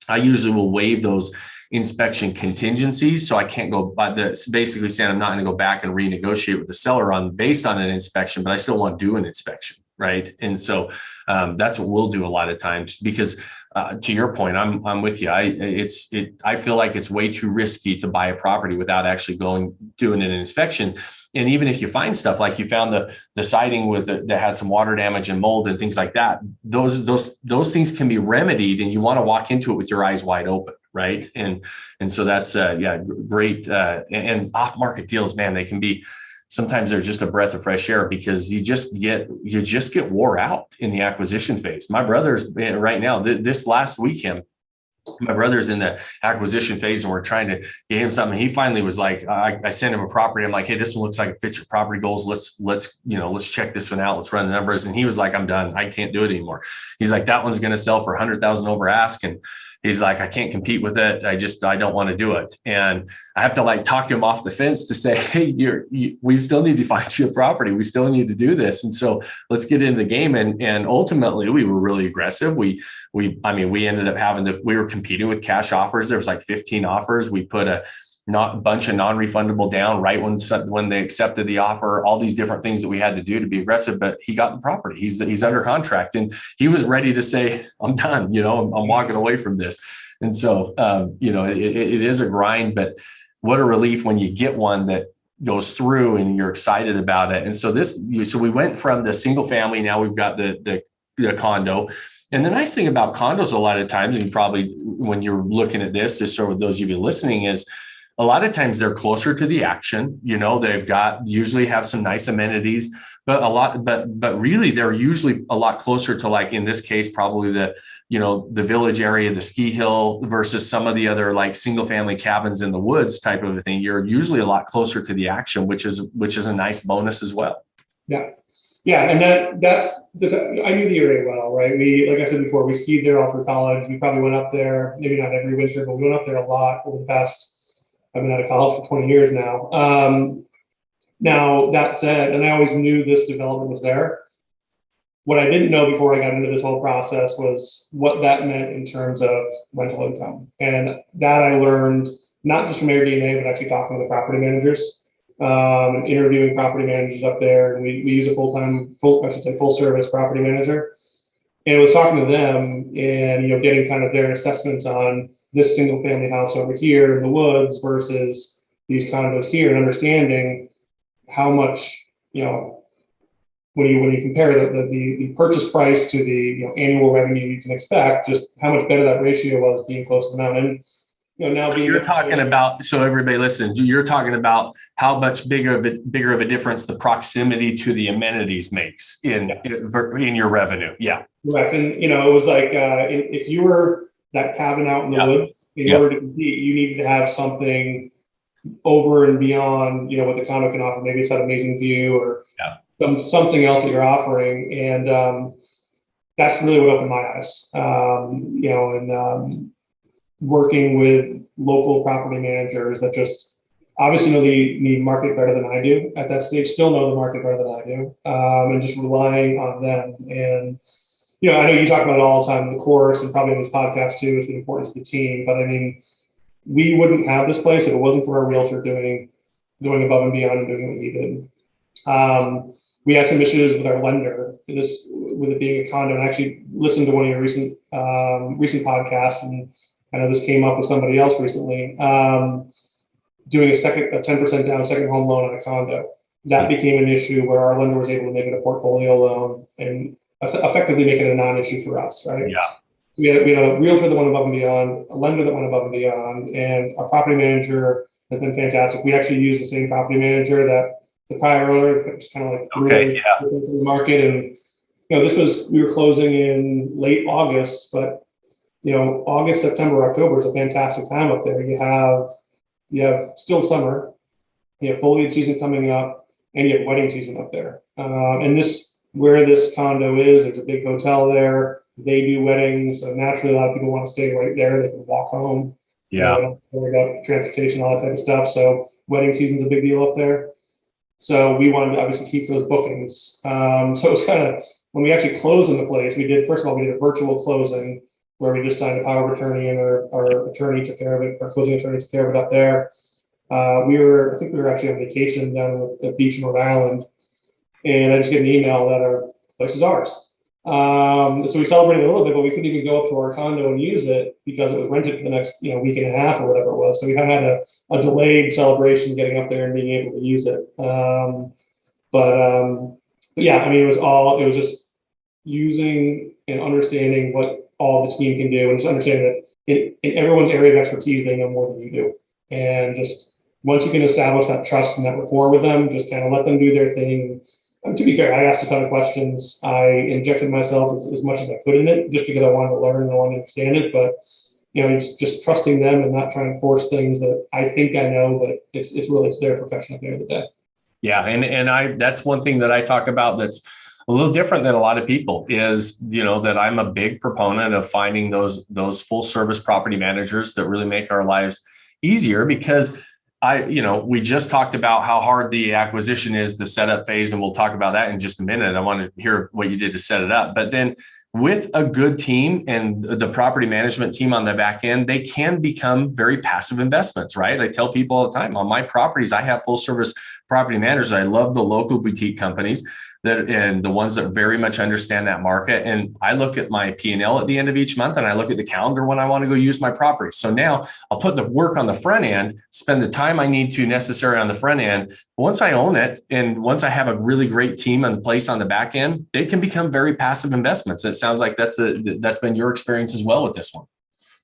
Speaker 3: I usually will waive those inspection contingencies. So I can't go by basically saying I'm not going to go back and renegotiate with the seller based on an inspection, but I still want to do an inspection. Right. And so that's what we'll do a lot of times, because to your point, I'm with you. I feel like it's way too risky to buy a property without actually doing an inspection. And even if you find stuff like you found the siding that had some water damage and mold and things like that, those things can be remedied, and you want to walk into it with your eyes wide open. Right. And so that's great. And off market deals, man, they can be, sometimes they're just a breath of fresh air, because you just get wore out in the acquisition phase. My brother's right now, this last weekend, my brother's in the acquisition phase, and we're trying to get him something. He finally was like, I sent him a property. I'm like, hey, this one looks like it fits your property goals. Let's check this one out. Let's run the numbers. And he was like, I'm done. I can't do it anymore. He's like, that one's going to sell for 100,000 over ask. And he's like, I can't compete with it. I don't want to do it. And I have to talk him off the fence to say, hey, we still need to find you a property. We still need to do this. And so let's get into the game. And ultimately we were really aggressive. We ended up we were competing with cash offers. There was 15 offers. We put a bunch of non-refundable down right when they accepted the offer, all these different things that we had to do to be aggressive, but he got the property. He's under contract, and he was ready to say, I'm done, I'm walking away from this. And so, it is a grind, but what a relief when you get one that goes through and you're excited about it. And so we went from the single family. Now we've got the condo. And the nice thing about condos a lot of times, and probably when you're looking at this, just for those of you listening, is a lot of times they're closer to the action. They've usually have some nice amenities, but really they're usually a lot closer to, in this case, probably the village area, the ski hill, versus some of the other single family cabins in the woods type of a thing. You're usually a lot closer to the action, which is a nice bonus as well.
Speaker 4: Yeah. Yeah. And I knew the area well, right? Like I said before, we skied there all through college. We probably went up there, maybe not every winter, but we went up there a lot over the past, I've been out of college for 20 years now. Now, that said, and I always knew this development was there. What I didn't know before I got into this whole process was what that meant in terms of rental income. And that I learned not just from AirDNA, but actually talking to the property managers, and interviewing property managers up there. And we use a full service property manager. And I was talking to them and, getting kind of their assessments on this single family house over here in the woods versus these condos here, and understanding how much, when you compare the purchase price to the annual revenue you can expect, just how much better that ratio was being close to the mountain. Now
Speaker 3: you're talking about, so everybody listen, you're talking about how much bigger of a difference the proximity to the amenities makes in your revenue. Yeah.
Speaker 4: Correct. And, it was like, if you were that cabin out in the woods, in order to compete, you needed to have something over and beyond, what the condo can offer. Maybe it's that amazing view or something else that you're offering. And that's really what opened my eyes. Working with local property managers that just obviously know the market better than I do at that stage, still know the market better than I do, and just relying on them. And, I know you talk about it all the time in the course and probably in this podcast too, is the importance of the team. But I mean, we wouldn't have this place if it wasn't for our realtor going above and beyond and doing what he did. We had some issues with our lender, with it being a condo, and I actually listened to one of your recent podcasts, and I know this came up with somebody else recently, doing a 10% down second home loan on a condo. That became an issue where our lender was able to make it a portfolio loan and effectively make it a non-issue for us, right?
Speaker 3: Yeah.
Speaker 4: We had a realtor that went above and beyond, a lender that went above and beyond, and our property manager has been fantastic. We actually use the same property manager that the prior owner just kind of like threw into the market. And, we were closing in late August, but August, September, October is a fantastic time up there. You have still summer, you have foliage season coming up, and you have wedding season up there. And where this condo is, there's a big hotel there. They do weddings, so naturally a lot of people want to stay right there. They can walk home.
Speaker 3: Yeah.
Speaker 4: They don't worry about transportation, all that type of stuff. So wedding season's a big deal up there. So we wanted to obviously keep those bookings. So it was kind of, when we actually closed in the place, first of all, we did a virtual closing where we just signed a power of attorney, and our attorney took care of it, our closing attorney took care of it up there. I think we were actually on vacation down at the beach in Rhode Island, and I just get an email that our place is ours. So we celebrated a little bit, but we couldn't even go up to our condo and use it because it was rented for the next week and a half or whatever it was. So we kind of had a delayed celebration getting up there and being able to use it. But yeah, I mean, it was just using and understanding what all the team can do, and just understanding that in everyone's area of expertise, they know more than you do. And just once you can establish that trust and that rapport with them, just kind of let them do their thing. And to be fair, I asked a ton of questions. I injected myself as much as I could in it, just because I wanted to learn and I wanted to understand it. But it's just trusting them and not trying to force things that I think I know, but it's their profession at the end of the day.
Speaker 3: Yeah, and that's one thing that I talk about that's a little different than a lot of people is, that I'm a big proponent of finding those full service property managers that really make our lives easier, because we just talked about how hard the acquisition is, the setup phase, and we'll talk about that in just a minute. I want to hear what you did to set it up. But then with a good team and the property management team on the back end, they can become very passive investments, right? I tell people all the time, on my properties, I have full service property managers. I love the local boutique companies and the ones that very much understand that market. And I look at my P&L at the end of each month, and I look at the calendar when I want to go use my property. So now I'll put the work on the front end, spend the time I need to necessary on the front end. Once I own it, and once I have a really great team in place on the back end, they can become very passive investments. It sounds like that's been your experience as well with this one.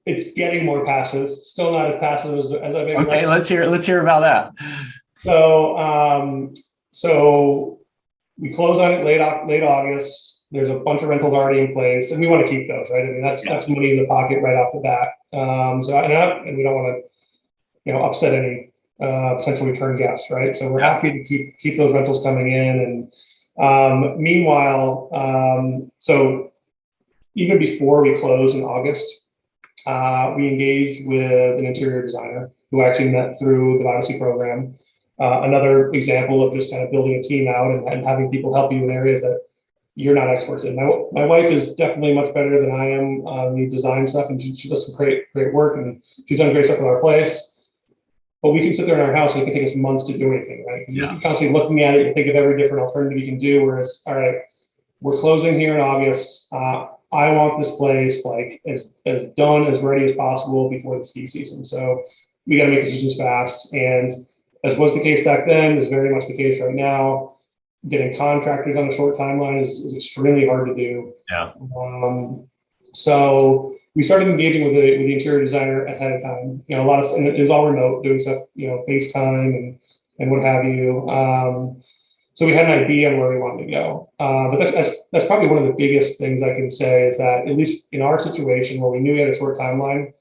Speaker 4: It's getting more passive, still not as passive as I've been.
Speaker 3: Okay, let's hear about that.
Speaker 4: So we close on it late August. There's a bunch of rentals already in place, and we want to keep those, right? I mean, that's money in the pocket right off the bat. And we don't want to, upset any potential return guests, right? So we're happy to keep those rentals coming in. And meanwhile, so even before we close in August, we engaged with an interior designer who actually met through the Odyssey program. Another example of just kind of building a team out and having people help you in areas that you're not experts in. My wife is definitely much better than I am on the design stuff, and she does some great work, and she's done great stuff in our place. But we can sit there in our house, and it can take us months to do anything, right? You're constantly looking at it, you think of every different alternative you can do, whereas, all right, we're closing here in August. I want this place like as done, as ready as possible before the ski season. So we got to make decisions fast. And as was the case back then, is very much the case right now. Getting contractors on a short timeline is extremely hard to do.
Speaker 3: Yeah.
Speaker 4: So we started engaging with the interior designer ahead of time. And it was all remote, doing stuff, FaceTime and what have you. So we had an idea on where we wanted to go. But that's probably one of the biggest things I can say is that, at least in our situation where we knew we had a short timeline,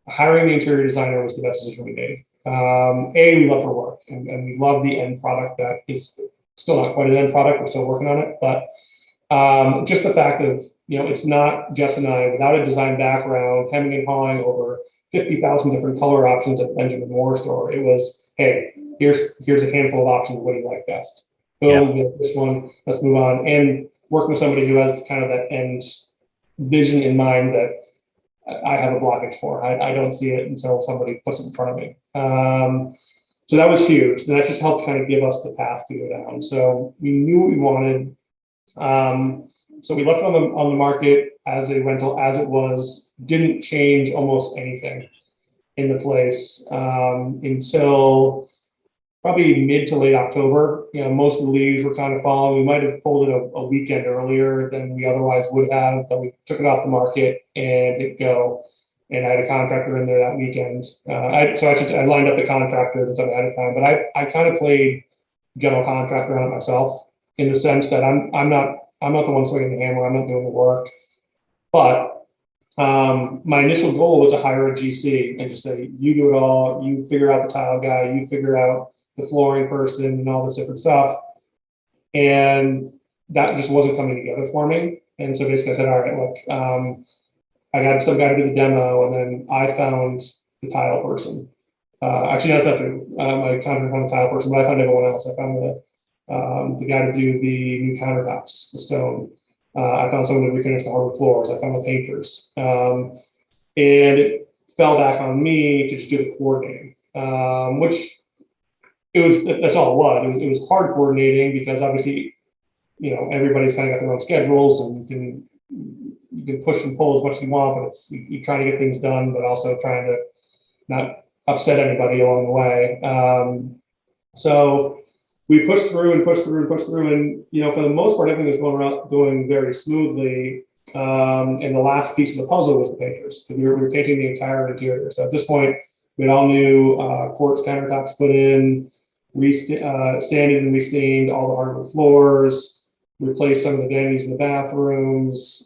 Speaker 4: hiring the interior designer was the best decision we made. We love her work, and we love the end product that is still not quite an end product. We're still working on it, but Just the fact of, it's not Jess and I without a design background, hemming and hawing over 50,000 different color options at Benjamin Moore store. It was, hey, here's a handful of options. What do you like best? Boom, we have this one. Let's move on. And work with somebody who has kind of that end vision in mind that I have a blockage for. I don't see it until somebody puts it in front of me. So that was huge. And that just helped kind of give us the path to go down. So we knew what we wanted. So we left it on the market as a rental as it was, didn't change almost anything in the place until probably mid to late October. Most of the leaves were kind of falling. We might have pulled it a weekend earlier than we otherwise would have, but we took it off the market and it go. And I had a contractor in there that weekend. I lined up the contractor and stuff ahead of time, but I kind of played general contractor on it myself in the sense that I'm not the one swinging the hammer. I'm not doing the work. But my initial goal was to hire a GC and just say, you do it all. You figure out the tile guy. You figure out the flooring person and all this different stuff. And that just wasn't coming together for me. And so basically I said, all right, look, I got some guy to do the demo, and then I found the tile person. Actually, not that true. My contractor found the tile person, but I found everyone else. I found the guy to do the new countertops, the stone. I found someone to refinish the hardwood floors. I found the painters. And it fell back on me to just do the coordinating, which that's all it was. It was hard coordinating because obviously, everybody's kind of got their own schedules, and you can push and pull as much as you want, but you're trying to get things done, but also trying to not upset anybody along the way. So we pushed through, and, for the most part, everything was going very smoothly. And the last piece of the puzzle was the painters. We were painting the entire interior. So at this point, we had all new quartz countertops put in, sanded and restained all the hardwood floors, replaced some of the vanities in the bathrooms.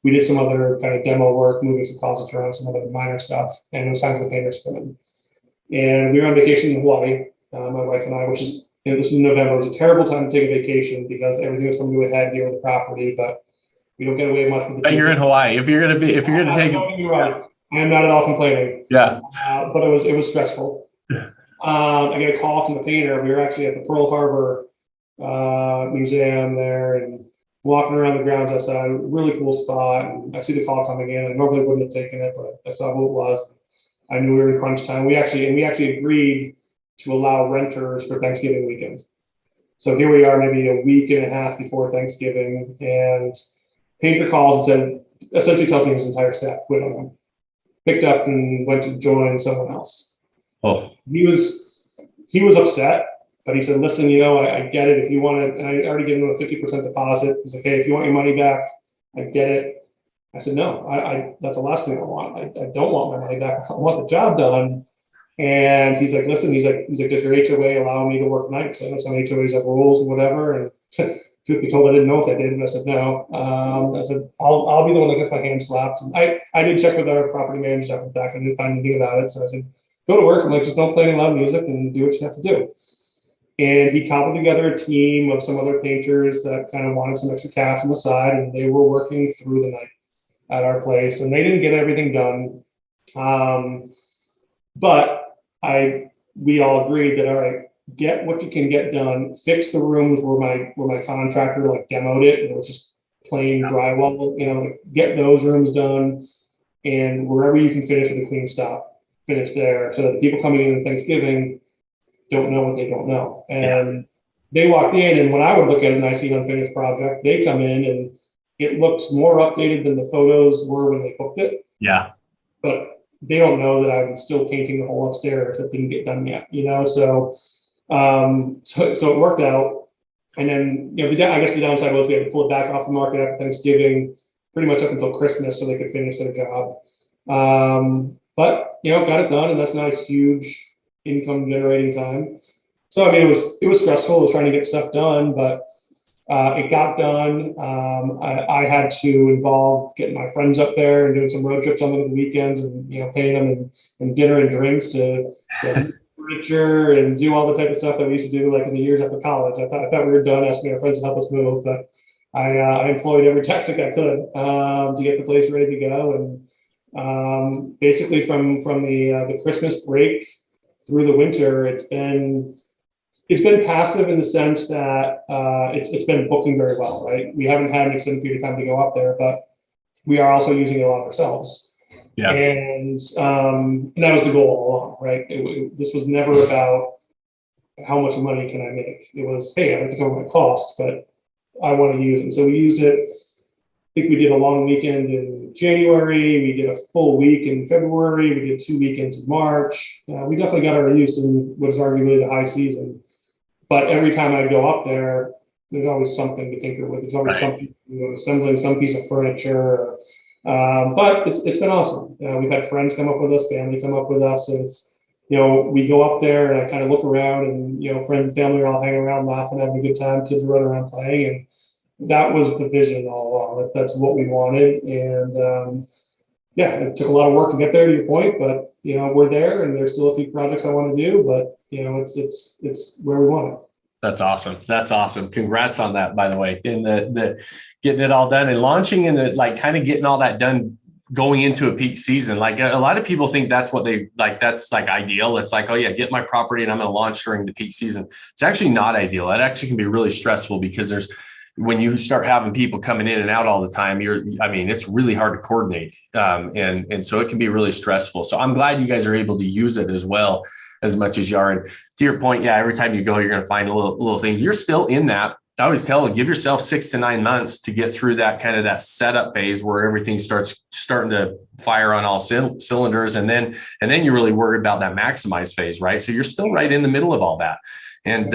Speaker 4: We did some other kind of demo work, moving some closets around, some other minor stuff, and it was time for the painters to come in. And we were on vacation in Hawaii, my wife and I, which is, this is November. It was a terrible time to take a vacation because everything was coming to a head here with the property, but we don't get away much with the.
Speaker 3: But you're in Hawaii. If you're gonna take
Speaker 4: it, you're right. I am not at all complaining.
Speaker 3: Yeah.
Speaker 4: But it was stressful. I get a call from the painter. We were actually at the Pearl Harbor museum there and walking around the grounds outside. Really cool spot. And I see the call coming in. I normally wouldn't have taken it, but I saw who it was. I knew we were in crunch time. We actually agreed to allow renters for Thanksgiving weekend. So here we are, maybe a week and a half before Thanksgiving, and painter calls and said, essentially telling me his entire staff quit on him. Picked up and went to join someone else.
Speaker 3: Oh,
Speaker 4: he was upset, but he said, listen, I get it. If you want it, and I already given him a 50% deposit. He's like, hey, if you want your money back, I get it. I said, no, that's the last thing I want. I don't want my money back. I want the job done. And he's like, listen, he's like, does your HOA allow me to work nights? I know some HOAs have rules and whatever. And truth be told, I didn't know if they did. And I said, no. I said, I'll be the one that gets my hand slapped. And I did check with our property manager after the fact. I didn't find anything about it. So I said, go to work. I'm like, just don't play any loud music and do what you have to do. And he cobbled together a team of some other painters that kind of wanted some extra cash on the side. And they were working through the night at our place. And they didn't get everything done. But we all agreed that, all right, get what you can get done, fix the rooms where my contractor demoed it, and it was just plain drywall, get those rooms done, and wherever you can finish with a clean stop, finish there, so that the people coming in on Thanksgiving don't know what they don't know. And they walked in, and when I would look at a nice unfinished project, they come in and it looks more updated than the photos were when they booked it.
Speaker 3: Yeah.
Speaker 4: But they don't know that I'm still painting the whole upstairs that didn't get done yet, So it worked out. And then, I guess the downside was we had to pull it back off the market after Thanksgiving, pretty much up until Christmas, so they could finish their job. But got it done, and that's not a huge income generating time. So it was stressful. It was trying to get stuff done, but it got done. I had to involve getting my friends up there and doing some road trips on the weekends, and paying them and dinner and drinks to furniture and do all the type of stuff that we used to do like in the years after college. I thought we were done asking our friends to help us move, but I employed every tactic I could to get the place ready to go. And basically from the Christmas break through the winter, it's been passive in the sense that it's been booking very well, right? We haven't had an extended period of time to go up there, but we are also using it a lot ourselves.
Speaker 3: Yeah.
Speaker 4: And that was the goal all along, right? This was never about how much money can I make. It was, hey, I have to cover my costs, but I want to use it. So we used it. I think we did a long weekend in January. We did a full week in February. We did 2 weekends in March. We definitely got our use in what is arguably the high season. But every time I go up there, there's always something to tinker with. There's always something, assembling some piece of furniture. But it's been awesome. We've had friends come up with us, family come up with us. And it's, we go up there and I kind of look around and, friends and family are all hanging around, laughing, having a good time. Kids are running around playing. And that was the vision all along. That's what we wanted. And it took a lot of work to get there, to your point, but, we're there and there's still a few projects I want to do, but, it's where we want it.
Speaker 3: That's awesome. That's awesome. Congrats on that, by the way. And the getting it all done and launching and kind of getting all that done going into a peak season. Like a lot of people think that's what they like. That's like ideal. It's like, oh yeah, get my property and I'm going to launch during the peak season. It's actually not ideal. It actually can be really stressful because when you start having people coming in and out all the time, it's really hard to coordinate. And so it can be really stressful. So I'm glad you guys are able to use it as well, as much as you are. And to your point, yeah, every time you go, you're going to find a little things. You're still in that. I always tell you, give yourself 6 to 9 months to get through that kind of that setup phase where everything starting to fire on all cylinders. And then you really worry about that maximize phase, right? So you're still right in the middle of all that. And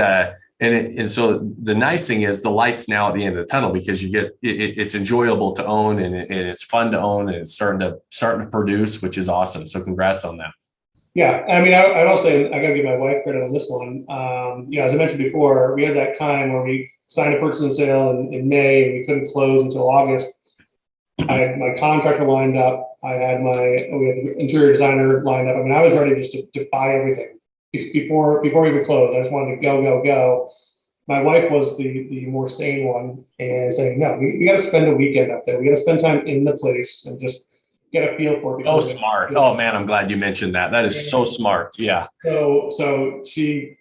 Speaker 3: so the nice thing is the light's now at the end of the tunnel because you get it's enjoyable to own and it's fun to own and it's starting to produce, which is awesome. So congrats on that.
Speaker 4: Yeah, I'd also say I got to give my wife credit on this one. As I mentioned before, we had that time where we signed a purchase and sale in May and we couldn't close until August. I had my contractor lined up. We had the interior designer lined up. I was ready just to buy everything before we even closed. I just wanted to go. My wife was the more sane one and saying, no, we got to spend a weekend up there. We got to spend time in the place and just get a feel for it.
Speaker 3: Oh, smart. Oh man, I'm glad you mentioned that. That is so smart. Yeah.
Speaker 4: So she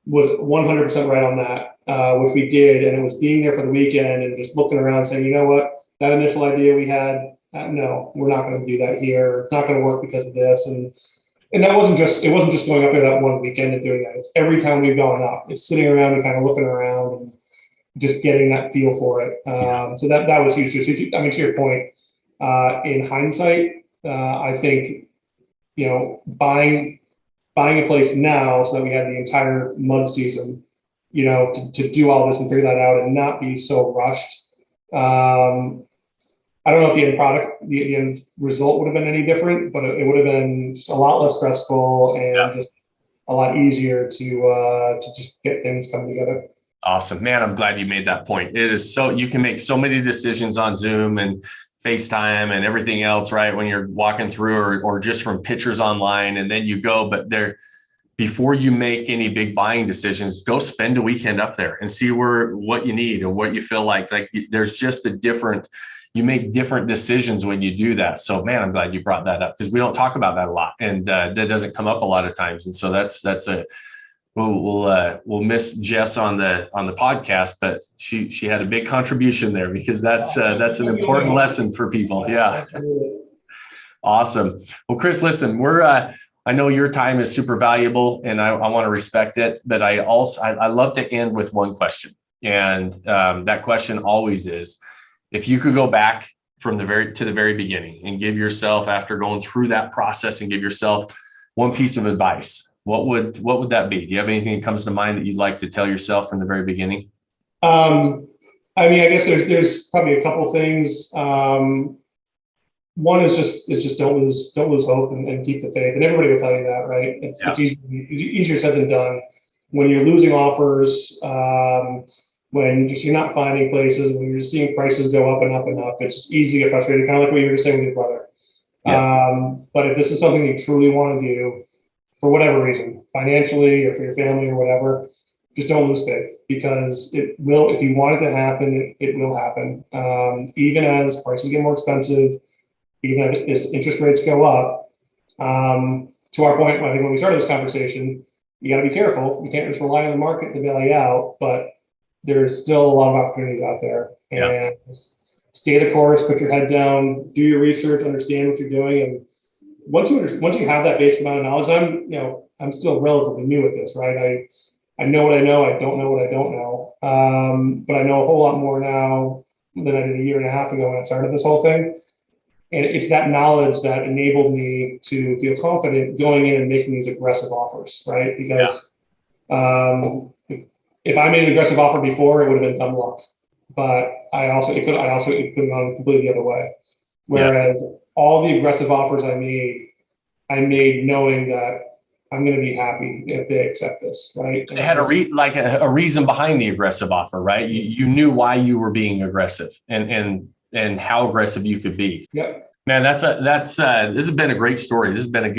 Speaker 4: was 100% right on that, which we did. And it was being there for the weekend and just looking around saying, you know what, that initial idea we had, no, we're not going to do that here. It's not going to work because of this. And it wasn't just going up there that one weekend and doing that. It's every time we've gone up, it's sitting around and kind of looking around and just getting that feel for it. So that was huge. So, to your point, in hindsight, I think, buying a place now so that we had the entire mud season, to do all this and figure that out and not be so rushed. I don't know if the end result would have been any different, but it would have been just a lot less stressful and just a lot easier to just get things coming together.
Speaker 3: Awesome, man. I'm glad you made that point. It is you can make so many decisions on Zoom and FaceTime and everything else, right? When you're walking through or just from pictures online and then you go, but before you make any big buying decisions, go spend a weekend up there and see what you need or what you feel like there's just you make different decisions when you do that. So man, I'm glad you brought that up because we don't talk about that a lot and that doesn't come up a lot of times. And so we'll miss Jess on the podcast, but she had a big contribution there because that's an important lesson for people. Yeah. Awesome. Well, Chris, listen, I know your time is super valuable and I want to respect it, but I love to end with one question. And that question always is, if you could go back to the very beginning and give yourself, after going through that process and give yourself one piece of advice, what would that be? Do you have anything that comes to mind that you'd like to tell yourself from the very beginning?
Speaker 4: I guess there's probably a couple things. One is just don't lose hope and keep the faith. And everybody will tell you that, right? It's easier said than done. When you're losing offers, when you're not finding places, when you're just seeing prices go up and up and up, it's just easy to get frustrated, kind of like what you were just saying with your brother. Yeah. But if this is something you truly want to do, for whatever reason, financially or for your family or whatever, just don't lose faith, because it will, if you want it to happen, it will happen. Even as prices get more expensive, even as interest rates go up, to our point, I think when we started this conversation, you got to be careful. You can't just rely on the market to bail you out, but there's still a lot of opportunities out there. And stay the course, put your head down, do your research, understand what you're doing. And once you have that basic amount of knowledge, I'm still relatively new at this, right? I know what I know. I don't know what I don't know. But I know a whole lot more now than I did a year and a half ago when I started this whole thing. And it's that knowledge that enabled me to feel confident going in and making these aggressive offers, right? Because if I made an aggressive offer before, it would have been dumb luck. But it could have gone completely the other way. Whereas all the aggressive offers I made knowing that I'm going to be happy if they accept this, right?
Speaker 3: It had a reason behind the aggressive offer, right? You knew why you were being aggressive and how aggressive you could be.
Speaker 4: Yep.
Speaker 3: Man, this has been a great story. This has been a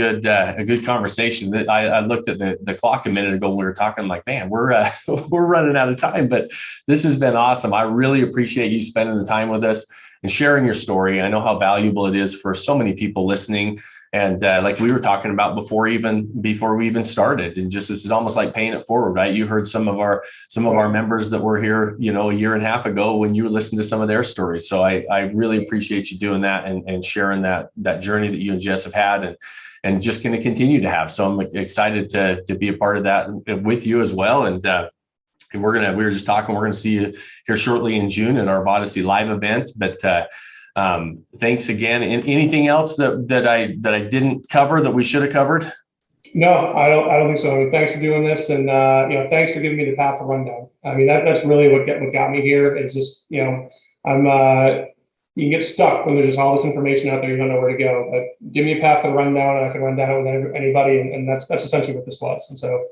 Speaker 3: good conversation. I looked at the clock a minute ago when we were talking. I'm like, man, we're running out of time, but this has been awesome. I really appreciate you spending the time with us and sharing your story. I know how valuable it is for so many people listening. And like we were talking about before we even started, and just this is almost like paying it forward, right? You heard some of our members that were here, a year and a half ago when you listened to some of their stories. So I really appreciate you doing that and sharing that journey that you and Jess have had and just going to continue to have. So I'm excited to be a part of that with you as well. And we were just talking, we're going to see you here shortly in June at our Vodacy Live event, but thanks again. And anything else that I didn't cover that we should have covered?
Speaker 4: No, I don't think so. I mean, thanks for doing this, and thanks for giving me the path to rundown. I mean, that's really what got me here. It's just you can get stuck when there's just all this information out there, you don't know where to go. But give me a path to rundown, and I can run down it with anybody, and that's essentially what this was. And so,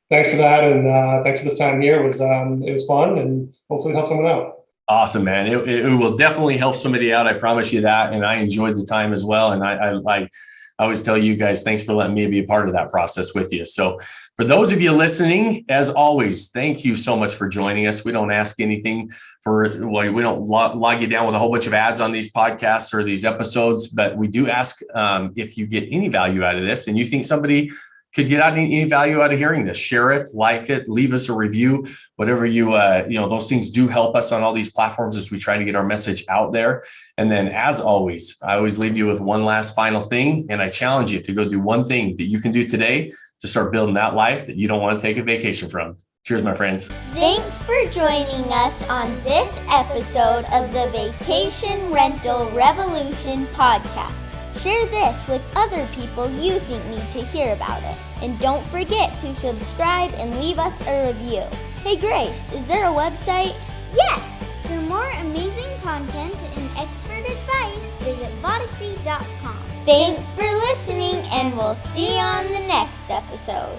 Speaker 4: thanks for that, and thanks for this time here. It was fun, and hopefully help someone out.
Speaker 3: Awesome, man. It will definitely help somebody out. I promise you that. And I enjoyed the time as well. And I always tell you guys, thanks for letting me be a part of that process with you. So for those of you listening, as always, thank you so much for joining us. We don't ask anything we don't log you down with a whole bunch of ads on these podcasts or these episodes, but we do ask if you get any value out of this and you think somebody could get any value out of hearing this, share it, like it, leave us a review, whatever those things do help us on all these platforms as we try to get our message out there. And then as always, I always leave you with one last final thing. And I challenge you to go do one thing that you can do today to start building that life that you don't want to take a vacation from. Cheers, my friends.
Speaker 1: Thanks for joining us on this episode of the Vacation Rental Revolution podcast. Share this with other people you think need to hear about it. And don't forget to subscribe and leave us a review. Hey Grace, is there a website? Yes! For more amazing content and expert advice, visit Vodacy.com. Thanks for listening, and we'll see you on the next episode.